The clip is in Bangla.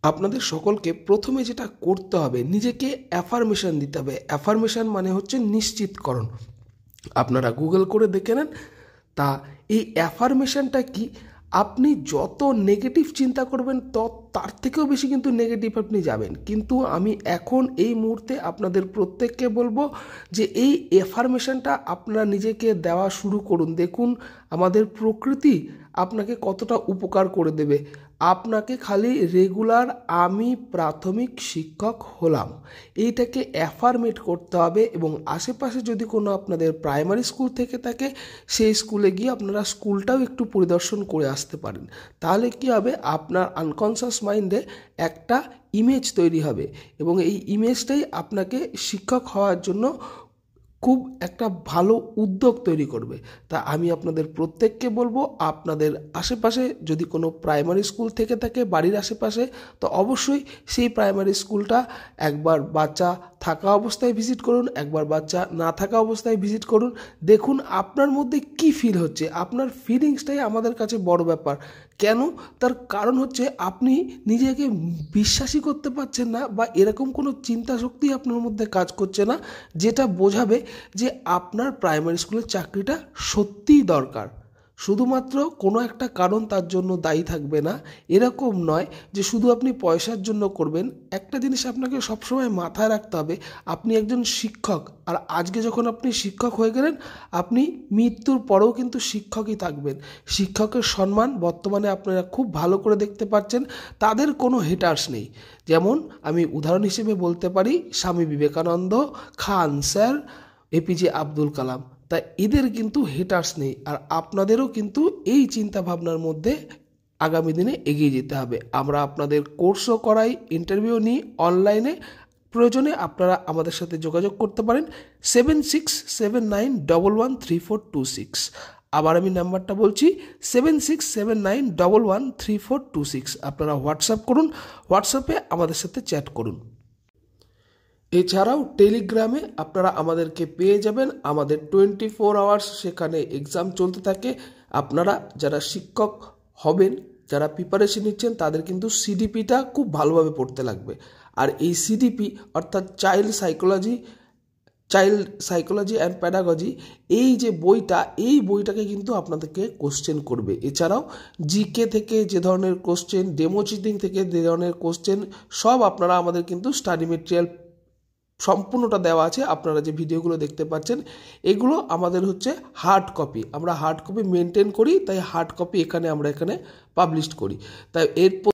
আপনাদের সকলকে প্রথমে যেটা করতে হবে, নিজেকে অ্যাফার্মেশন দিতে হবে। অ্যাফার্মেশন মানে হচ্ছে নিশ্চিতকরণ। আপনারা গুগল করে দেখে নেন। তা এই অ্যাফার্মেশনটা কি, আপনি যত নেগেটিভ চিন্তা করবেন তার থেকেও বেশি কিন্তু নেগেটিভ আপনি যাবেন। কিন্তু আমি এখন এই মুহূর্তে আপনাদের প্রত্যেককে বলবো যে এই অ্যাফার্মেশনটা আপনারা নিজেকে দেওয়া শুরু করুন। দেখুন আমাদের প্রকৃতি আপনাকে কতটা উপকার করে দেবে। আপনাকে খালি রেগুলার আমি প্রাথমিক শিক্ষক হলাম এইটাকে অ্যাফার্মেট করতে হবে, এবং আশেপাশে যদি কোনো আপনাদের প্রাইমারি স্কুল থেকে থাকে সেই স্কুলে গিয়ে আপনারা স্কুলটাও একটু পরিদর্শন করে আসতে পারেন। তাহলে কি হবে, আপনার আনকনসিয়াস মাইন্ডে একটা ইমেজ তৈরি হবে, এবং এই ইমেজটাই আপনাকে শিক্ষক হওয়ার জন্য খুব একটা ভালো উদ্যোগ তৈরি করবে। তা আমি আপনাদের প্রত্যেককে বলবো, আপনাদের আশেপাশে যদি কোনো প্রাইমারি স্কুল থেকে থাকে বাড়ির আশেপাশে, তো অবশ্যই সেই প্রাইমারি স্কুলটা একবার বাচ্চা থাকা অবস্থায় ভিজিট করুন, একবার বাচ্চা না থাকা অবস্থায় ভিজিট করুন। দেখুন আপনার মধ্যে কি ফিল হচ্ছে। আপনার ফিলিংসটাই আমাদের কাছে বড় ব্যাপার। কেন? তার কারণ হচ্ছে আপনি নিজেকে বিশ্বাসই করতে পারছেন না, বা এরকম কোনো চিন্তা শক্তি আপনার মধ্যে কাজ করছে না যেটা বোঝাবে যে আপনার প্রাইমারি স্কুলের চাকরিটা সত্যিই দরকার। শুধুমাত্র কোনো একটা কারণ তার জন্য দায়ী থাকবে না, এরকম নয় যে শুধু আপনি পয়সার জন্য করবেন। একটা জিনিস আপনাকে সবসময় মাথায় রাখতে হবে, আপনি একজন শিক্ষক, আর আজকে যখন আপনি শিক্ষক হয়ে গেলেন, আপনি মৃত্যুর পরেও কিন্তু শিক্ষকই থাকবেন। শিক্ষকের সম্মান বর্তমানে আপনারা খুব ভালো করে দেখতে পাচ্ছেন, তাদের কোনো হেটার্স নেই। যেমন আমি উদাহরণ হিসেবে বলতে পারি স্বামী বিবেকানন্দ, খান স্যার, এপিজে আব্দুল কালাম। তাই এদের কিন্তু হেটার্স নেই, আর আপনাদেরও কিন্তু এই চিন্তা ভাবনার মধ্যে আগামী দিনে এগিয়ে যেতে হবে। আমরা আপনাদের কোর্সও করাই, ইন্টারভিউ নিই অনলাইনে। প্রয়োজনে আপনারা আমাদের সাথে যোগাযোগ করতে পারেন 7679113426। আবার আমি নাম্বারটা বলছি 7679113426। আপনারা হোয়াটসঅ্যাপ করুন, হোয়াটসঅ্যাপে আমাদের সাথে চ্যাট করুন। এছাড়াও টেলিগ্রামে আপনারা আমাদেরকে পেয়ে যাবেন। আমাদের 24 আওয়ার্স সেখানে এক্সাম চলতে থাকে। আপনারা যারা শিক্ষক হবেন, যারা প্রিপারেশন নিচ্ছেন, তাদের কিন্তু সিডিপিটা খুব ভালোভাবে পড়তে লাগবে। আর এই সিডিপি অর্থাৎ চাইল্ড সাইকোলজি অ্যান্ড প্যাডাগজি, এই যে বইটা, এই বইটাকে কিন্তু আপনাদেরকে কোশ্চেন করবে। এছাড়াও জিকে থেকে যে ধরনের কোশ্চেন, ডেমো চিটিং থেকে যে ধরনের কোশ্চেন, সব আপনারা আমাদের কিন্তু স্টাডি মেটেরিয়াল সম্পূর্ণটা দেওয়া আছে। আপনারা যে ভিডিওগুলো দেখতে পাচ্ছেন এগুলো আমাদের হচ্ছে হার্ড কপি, আমরা হার্ড কপি মেনটেন করি, তাই হার্ড কপি আমরা এখানে পাবলিশ করি। তাই এর